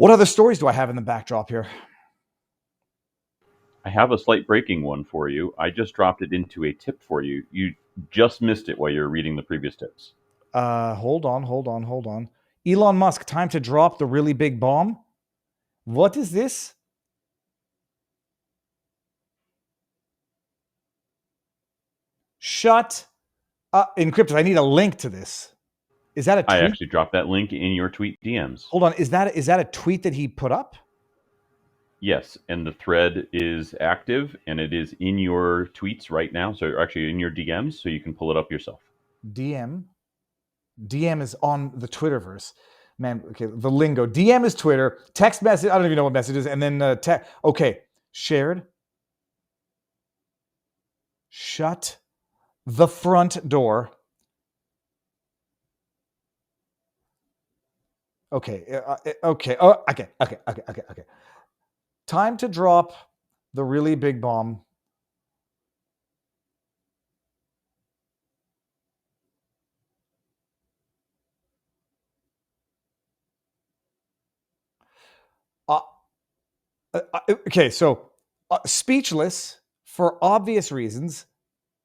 What other stories do I have in the backdrop here? I have a slight breaking one for you. I just dropped it into a tip for you. You just missed it while you were reading the previous tips. Hold on. Elon Musk, time to drop the really big bomb. What is this? Shut up. Encrypted. I need a link to this. Is that a I tweet? actually dropped that link in your tweet DMs. Hold on. Is that a tweet that he put up? Yes, and the thread is active and it is in your tweets right now. So actually in your DMs, so you can pull it up yourself. DM. DM is on the Twitterverse. Man, okay, the lingo. DM is Twitter. Text message, I don't even know what message is. And then okay, shared. Shut the front door. Okay, okay. Oh, okay. Time to drop the really big bomb. Okay, so speechless for obvious reasons.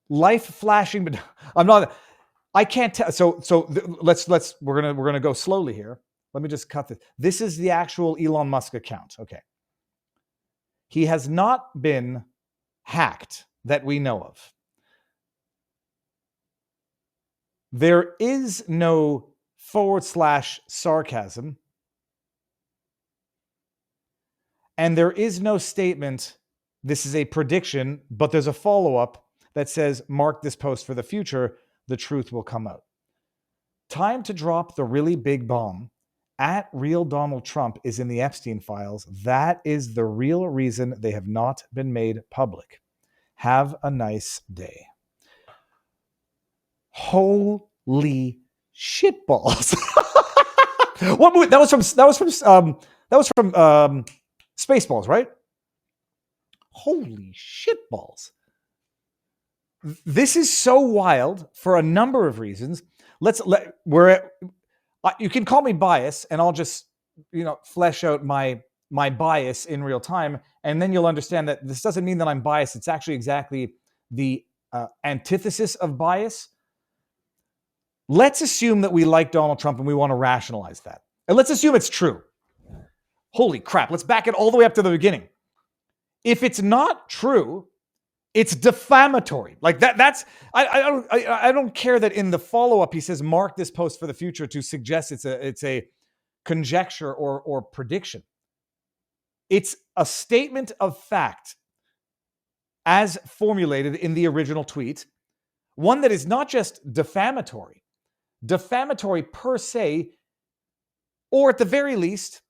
Life flashing, but I'm not. I can't tell. Let's we're gonna go slowly here. Let me just cut this. This is the actual Elon Musk account. Okay, he has not been hacked that we know of. There is no /sarcasm. And there is no statement, this is a prediction, but there's a follow-up that says, mark this post for the future, the truth will come out. Time to drop the really big bomb. At real Donald Trump is in the Epstein files. That is the real reason they have not been made public. Have a nice day. Holy shitballs. What movie? That was from Spaceballs, right? Holy shitballs. This is so wild for a number of reasons. You can call me biased, and I'll just, flesh out my bias in real time, and then you'll understand that this doesn't mean that I'm biased. It's actually exactly the antithesis of bias. Let's assume that we like Donald Trump and we want to rationalize that. And let's assume it's true. Holy crap, let's back it all the way up to the beginning. If it's not true, it's defamatory. Like that's I don't care that in the follow-up he says mark this post for the future to suggest it's a conjecture or prediction. It's a statement of fact as formulated in the original tweet, one that is not just defamatory per se, or at the very least,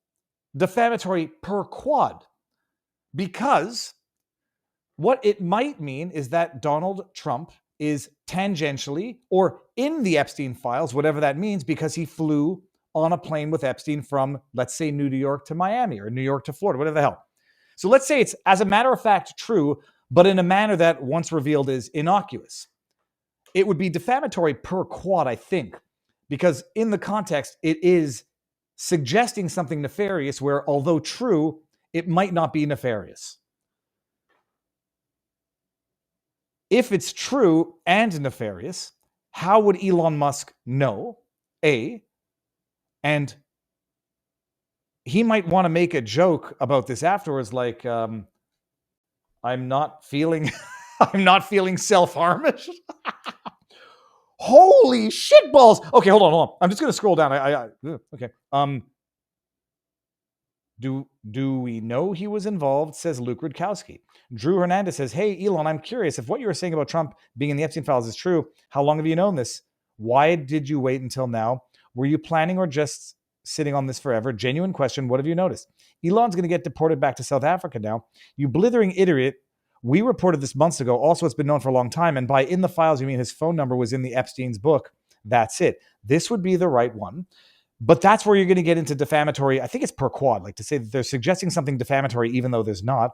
defamatory per quad. Because what it might mean is that Donald Trump is tangentially or in the Epstein files, whatever that means, because he flew on a plane with Epstein from, let's say, New York to Miami or New York to Florida, whatever the hell. So let's say it's, as a matter of fact, true, but in a manner that once revealed is innocuous. It would be defamatory per quad, I think, because in the context, it is suggesting something nefarious where, although true, it might not be nefarious. If it's true and nefarious, how would Elon Musk know? A, and he might want to make a joke about this afterwards, like, I'm not feeling self-harmish. Holy shitballs. Okay, hold on. I'm just going to scroll down. Okay. Do we know he was involved, says Luke Rudkowski. Drew Hernandez says, hey, Elon, I'm curious if what you were saying about Trump being in the Epstein files is true. How long have you known this? Why did you wait until now? Were you planning or just sitting on this forever? Genuine question. What have you noticed? Elon's going to get deported back to South Africa now. You blithering idiot. We reported this months ago. Also, it's been known for a long time. And by in the files, you mean his phone number was in the Epstein's book. That's it. This would be the right one. But that's where you're going to get into defamatory. I think it's per quad, like to say that they're suggesting something defamatory, even though there's not.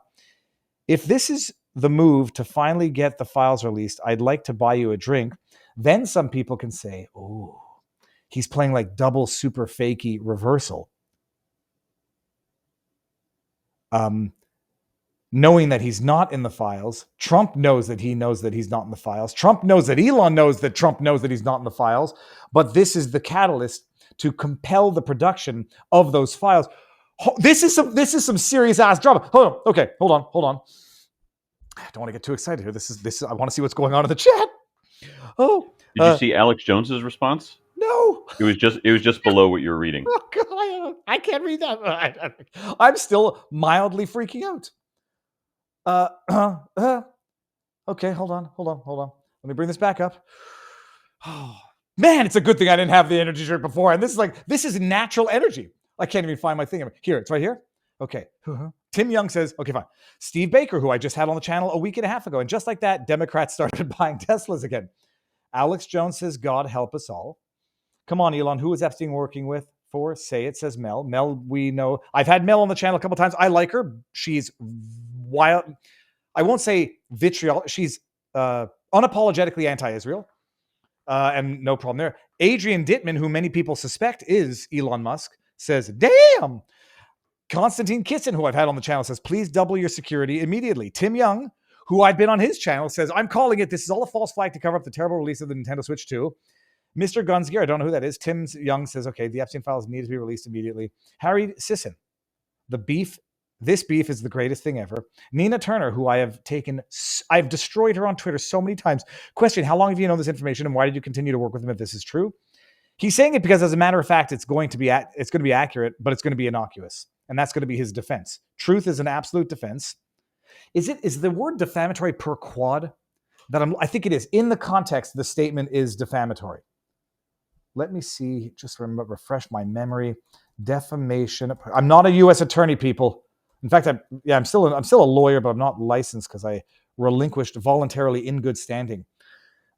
If this is the move to finally get the files released, I'd like to buy you a drink. Then some people can say, oh, he's playing like double super fakey reversal. knowing that he's not in the files. Trump knows that he knows that he's not in the files. Trump knows that Elon knows that Trump knows that he's not in the files. But this is the catalyst to compel the production of those files. This is some serious ass drama. Hold on. Okay, hold on. I don't want to get too excited here. This is I want to see what's going on in the chat. Oh, did you see Alex Jones's response? No. It was just below what you were reading. Oh God, I can't read that. I'm still mildly freaking out. Okay, hold on. Let me bring this back up. Oh, man, it's a good thing I didn't have the energy drink before. And this is natural energy. I can't even find my thing. Here, it's right here. Okay. Tim Young says, okay, fine. Steve Baker, who I just had on the channel a week and a half ago. And just like that, Democrats started buying Teslas again. Alex Jones says, God help us all. Come on, Elon. Who is Epstein working with? For say it, says Mel. Mel, we know. I've had Mel on the channel a couple times. I like her. She's wild. I won't say vitriol. She's unapologetically anti-Israel. And no problem there. Adrian Dittman, who many people suspect is Elon Musk, says, damn. Konstantin Kitson, who I've had on the channel, says, please double your security immediately. Tim Young, who I've been on his channel, says, I'm calling it. This is all a false flag to cover up the terrible release of the Nintendo Switch 2. Mr. Gunsgear, I don't know who that is. Tim Young says, okay, the Epstein files need to be released immediately. Harry Sisson, this beef is the greatest thing ever. Nina Turner, who I've destroyed her on Twitter so many times. Question, how long have you known this information and why did you continue to work with him if this is true? He's saying it because as a matter of fact, it's going to be accurate, but it's going to be innocuous. And that's going to be his defense. Truth is an absolute defense. Is the word defamatory per quad? I think it is. In the context, the statement is defamatory. Let me see, just refresh my memory. Defamation. I'm not a U.S. attorney, people. In fact, I'm still a lawyer, but I'm not licensed because I relinquished voluntarily in good standing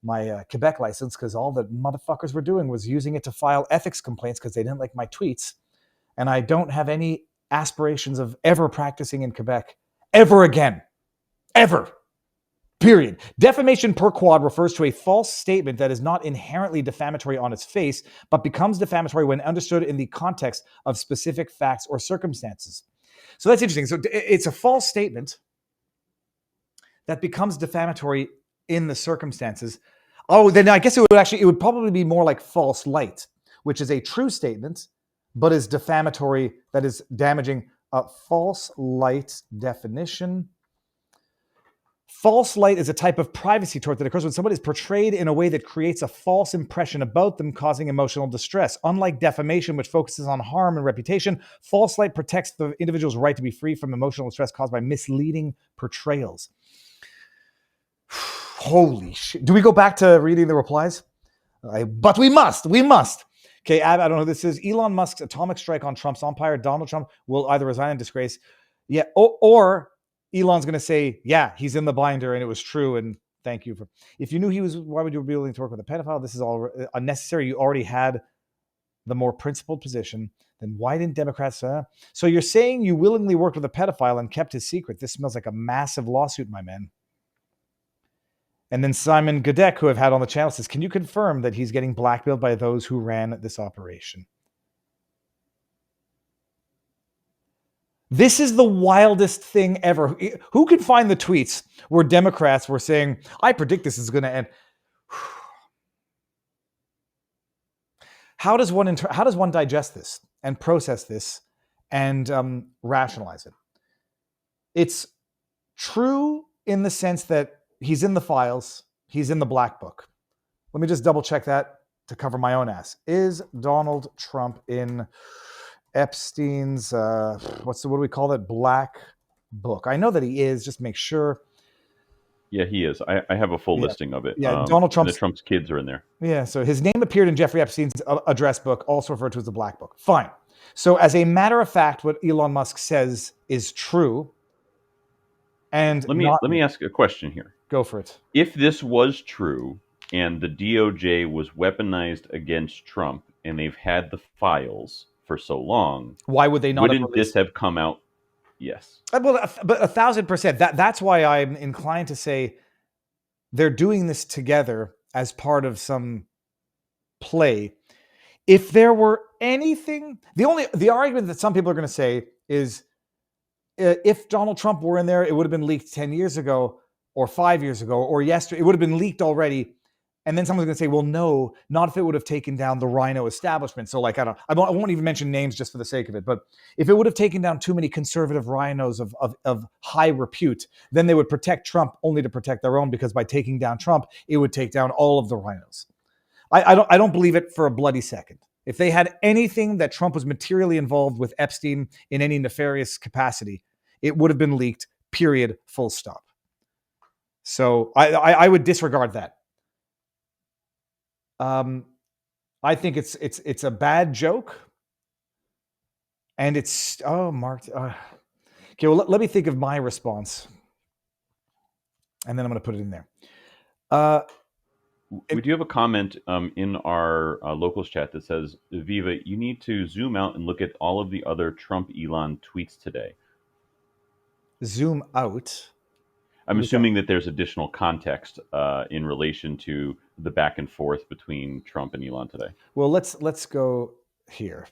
my Quebec license because all the motherfuckers were doing was using it to file ethics complaints because they didn't like my tweets. And I don't have any aspirations of ever practicing in Quebec ever again. Ever. Period. Defamation per quad refers to a false statement that is not inherently defamatory on its face, but becomes defamatory when understood in the context of specific facts or circumstances. So that's interesting. So it's a false statement that becomes defamatory in the circumstances. Oh, then I guess it would probably be more like false light, which is a true statement, but is defamatory, that is damaging. False light definition. False light is a type of privacy tort that occurs when somebody is portrayed in a way that creates a false impression about them, causing emotional distress. Unlike defamation, which focuses on harm and reputation, false light protects the individual's right to be free from emotional distress caused by misleading portrayals. Holy shit. Do we go back to reading the replies? But we must. Okay, I don't know who this is. Elon Musk's atomic strike on Trump's empire. Donald Trump will either resign in disgrace. Yeah, or Elon's going to say, yeah, he's in the binder and it was true. And thank you for, if you knew he was, why would you be willing to work with a pedophile? This is all unnecessary. You already had the more principled position. Then why didn't Democrats? So you're saying you willingly worked with a pedophile and kept his secret. This smells like a massive lawsuit, my man. And then Simon Godek, who I've had on the channel, says, can you confirm that he's getting blackmailed by those who ran this operation? This is the wildest thing ever. Who could find the tweets where Democrats were saying, I predict this is going to end? How does one digest this and process this and rationalize it? It's true in the sense that he's in the files. He's in the black book. Let me just double check that to cover my own ass. Is Donald Trump in Epstein's, what do we call that? Black book. I know that he is, just make sure. Yeah, he is. I have a full listing of it. Yeah, Donald Trump's kids are in there. Yeah, so his name appeared in Jeffrey Epstein's address book, also referred to as the Black Book. Fine. So as a matter of fact, what Elon Musk says is true. And let me ask a question here. Go for it. If this was true and the DOJ was weaponized against Trump and they've had the files for so long, why would they not? Wouldn't this have come out? Yes. Well, but 1,000%. That's why I'm inclined to say they're doing this together as part of some play. If there were anything, the argument that some people are going to say is if Donald Trump were in there, it would have been leaked 10 years ago or 5 years ago or yesterday. It would have been leaked already. And then someone's going to say, well, no, not if it would have taken down the Rhino establishment. So like, I won't even mention names just for the sake of it. But if it would have taken down too many conservative rhinos of high repute, then they would protect Trump only to protect their own, because by taking down Trump, it would take down all of the rhinos. I don't believe it for a bloody second. If they had anything that Trump was materially involved with Epstein in any nefarious capacity, it would have been leaked, period, full stop. So I would disregard that. I think it's a bad joke, and it's Mark. Okay, well let me think of my response, and then I'm going to put it in there. We do have a comment in our locals chat that says, Viva, you need to zoom out and look at all of the other Trump Elon tweets today. Zoom out. I'm assuming that there's additional context in relation to the back and forth between Trump and Elon today. Well, let's go here.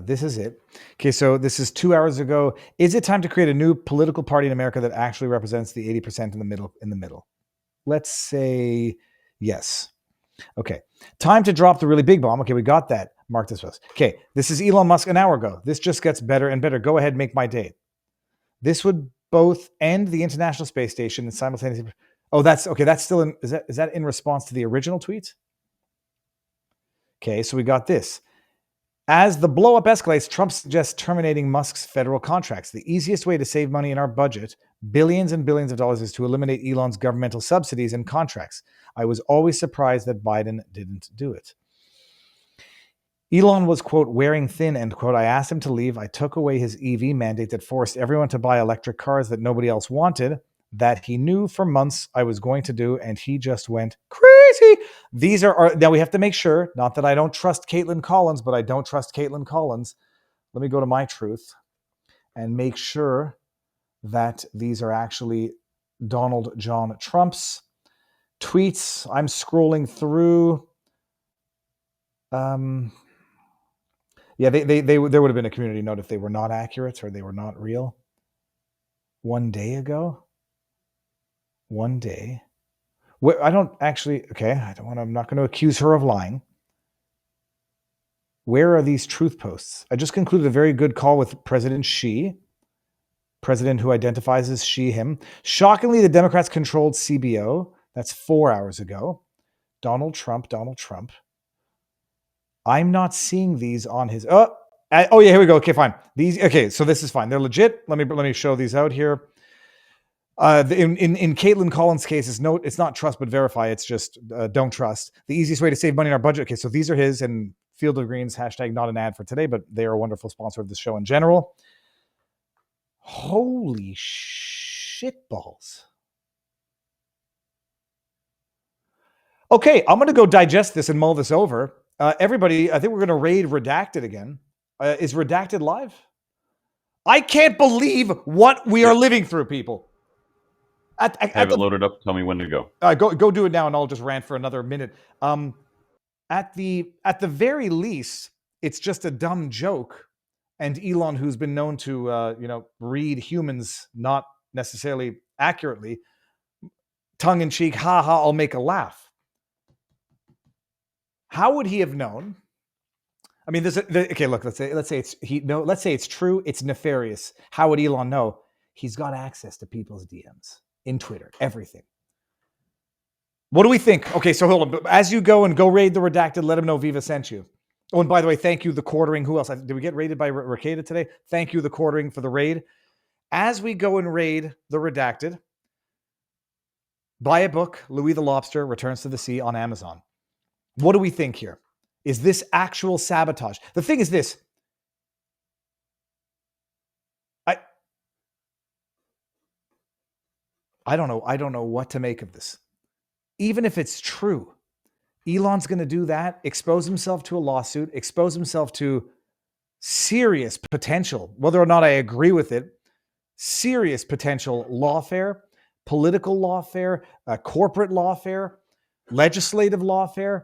This is it. Okay, so this is 2 hours ago. Is it time to create a new political party in America that actually represents the 80% in the middle? Let's say yes. Okay, time to drop the really big bomb. Okay, we got that. Mark this was. Okay, this is Elon Musk an hour ago. This just gets better and better. Go ahead, make my day. This would both end the International Space Station and simultaneously. Oh, that's okay. That's still in. Is that in response to the original tweet? Okay, so we got this. As the blow-up escalates, Trump suggests terminating Musk's federal contracts. The easiest way to save money in our budget, billions and billions of dollars, is to eliminate Elon's governmental subsidies and contracts. I was always surprised that Biden didn't do it. Elon was, quote, wearing thin, end quote. I asked him to leave. I took away his EV mandate that forced everyone to buy electric cars that nobody else wanted, that he knew for months I was going to do, and he just went crazy. These are now we have to make sure, not that I don't trust Caitlin Collins, but I don't trust Caitlin Collins. Let me go to my truth and make sure that these are actually Donald John Trump's tweets. I'm scrolling through. Yeah, there would have been a community note if they were not accurate or they were not real. 1 day ago. 1 day. I don't actually. Okay, I'm not going to accuse her of lying. Where are these truth posts? I just concluded a very good call with President Xi, president who identifies as she, him. Shockingly, the Democrats controlled CBO. That's 4 hours ago. Donald Trump. I'm not seeing these on his. Yeah, here we go. Okay, fine. Okay, so this is fine. They're legit. Let me show these out here. In Caitlin Collins' case, it's not trust but verify. It's just don't trust. The easiest way to save money in our budget. Okay, so these are his, and Field of Greens, hashtag not an ad for today, but they are a wonderful sponsor of the show in general. Holy shitballs. Okay, I'm going to go digest this and mull this over. Everybody, I think we're going to raid Redacted again. Is Redacted live? I can't believe what we are living through, people. Have it loaded up. Tell me when to go. Go do it now, and I'll just rant for another minute. At the very least, it's just a dumb joke. And Elon, who's been known to read humans not necessarily accurately, tongue in cheek, ha ha, I'll make a laugh. How would he have known? I mean, okay. Look, let's say it's true. It's nefarious. How would Elon know? He's got access to people's DMs in Twitter, everything. What do we think? Okay, so hold on. As you go raid the Redacted, let him know Viva sent you. Oh, and by the way, thank you, the Quartering. Who else? Did we get raided by Rakeda today? Thank you, the Quartering, for the raid. As we go and raid the Redacted, buy a book, Louis the Lobster Returns to the Sea, on Amazon. What do we think here? Is this actual sabotage? The thing is this. I don't know. I don't know what to make of this. Even if it's true, Elon's going to do that, expose himself to a lawsuit, expose himself to serious potential, whether or not I agree with it, serious potential lawfare, political lawfare, corporate lawfare, legislative lawfare.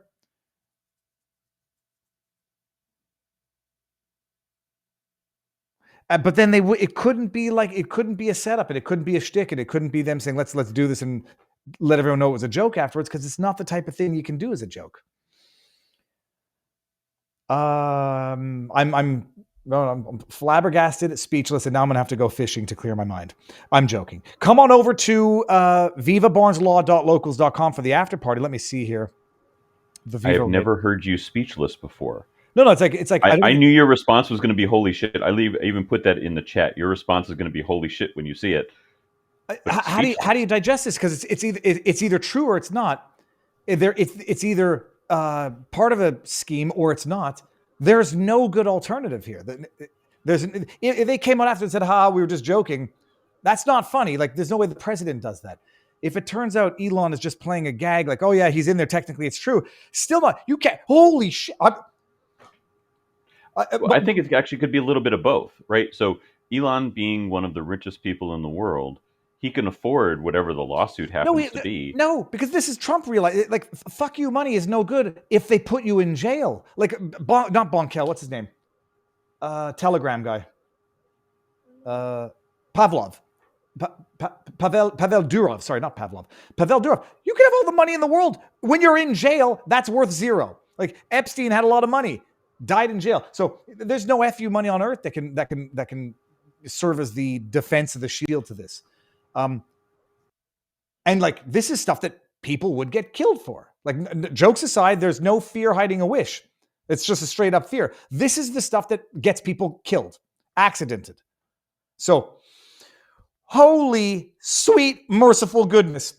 But then it couldn't be a setup, and it couldn't be a shtick, and it couldn't be them saying let's do this and let everyone know it was a joke afterwards, because it's not the type of thing you can do as a joke. I'm flabbergasted, speechless, and now I'm gonna have to go fishing to clear my mind. I'm joking. Come on over to vivabarneslaw.locals.com for the after party. Let me see here. I have never heard you speechless before. No, it's like I knew your response was going to be holy shit. I even put that in the chat. Your response is going to be holy shit when you see it. How do you digest this? Because it's either true or it's not. It's either part of a scheme or it's not. There's no good alternative here. If they came on after and said, "Ha, we were just joking," that's not funny. Like, there's no way the president does that. If it turns out Elon is just playing a gag, like, "Oh yeah, he's in there. Technically, it's true." Still not. You can't. Holy shit. I think it actually could be a little bit of both, right? So Elon, being one of the richest people in the world, he can afford whatever the lawsuit happens to be. No, because this is Trump realized, like, fuck you money is no good if they put you in jail. Like, not Bonkel, what's his name? Telegram guy. Pavlov. Pavel Durov. Sorry, not Pavlov. Pavel Durov. You can have all the money in the world. When you're in jail, that's worth zero. Like, Epstein had a lot of money, died in jail. So there's no FU money on earth that can serve as the defense of the shield to this. And like, this is stuff that people would get killed for. Like, jokes aside, there's no fear hiding a wish. It's just a straight up fear. This is the stuff that gets people killed, accidented. So, holy sweet merciful goodness.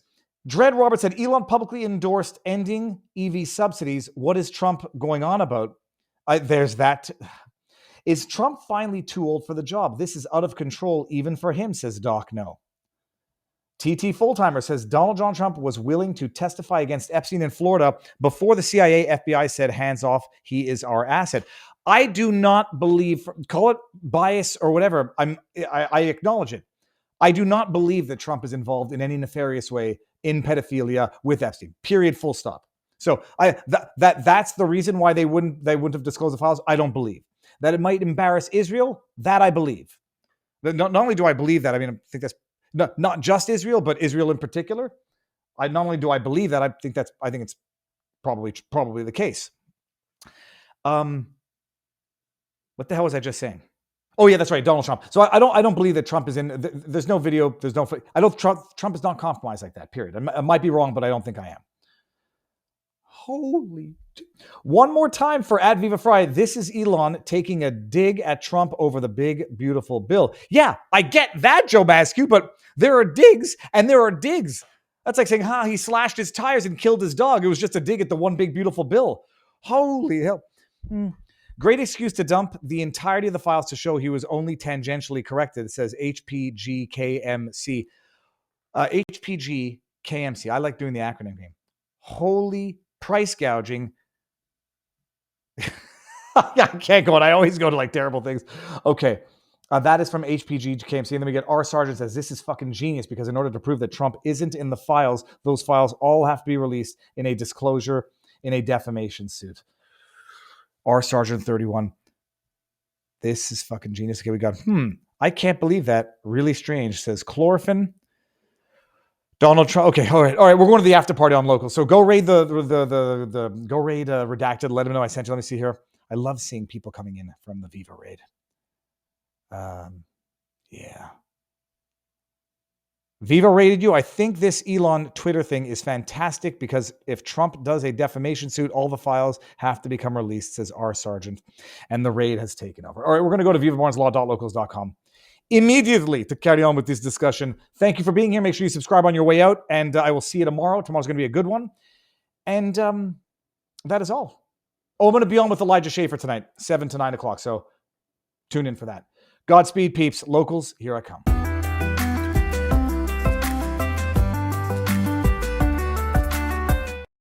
Dread Roberts said, Elon publicly endorsed ending EV subsidies. What is Trump going on about? There's that. Is Trump finally too old for the job? This is out of control even for him, says Doc No. TT Fulltimer says Donald John Trump was willing to testify against Epstein in Florida before the CIA, FBI said, hands off, he is our asset. I do not believe, call it bias or whatever, I acknowledge it. I do not believe that Trump is involved in any nefarious way in pedophilia with Epstein. Period. Full stop. So that's the reason why they wouldn't have disclosed the files. I don't believe that it might embarrass Israel. That I believe. Not only do I believe that, I mean, I think that's not just Israel, but Israel in particular. Not only do I believe that, I think it's probably the case. What the hell was I just saying? Oh yeah, that's right, Donald Trump. So I don't believe that Trump is in. There's no video. There's no. I don't. Trump is not compromised like that. Period. I might be wrong, but I don't think I am. Holy. One more time for @Viva Frei. This is Elon taking a dig at Trump over the big, beautiful bill. Yeah, I get that, Joe Mascu, but there are digs and there are digs. That's like saying, he slashed his tires and killed his dog. It was just a dig at the one big, beautiful bill. Holy hell. Great excuse to dump the entirety of the files to show he was only tangentially corrected. It says HPGKMC. HPGKMC. I like doing the acronym game. Holy price gouging. I can't go on. I always go to like terrible things. Okay. That is from HPGKMC. And then we get R. Sargent says, this is fucking genius because in order to prove that Trump isn't in the files, those files all have to be released in a disclosure in a defamation suit. R. Sargent 31. This is fucking genius. Okay, we got, I can't believe that. Really strange, says Chlorophene. Donald Trump. Okay, all right. We're going to the after party on local. So go raid Redacted. Let him know I sent you. Let me see here. I love seeing people coming in from the Viva raid. Yeah. Viva rated you. I think this Elon Twitter thing is fantastic because if Trump does a defamation suit, all the files have to become released, says R. Sargent. And the raid has taken over. All right, we're going to go to vivabarneslaw.locals.com immediately to carry on with this discussion. Thank you for being here. Make sure you subscribe on your way out, and I will see you tomorrow. Tomorrow's going to be a good one. And that is all. Oh, I'm going to be on with Elijah Schaefer tonight, 7 to 9 o'clock. So tune in for that. Godspeed, peeps. Locals, here I come.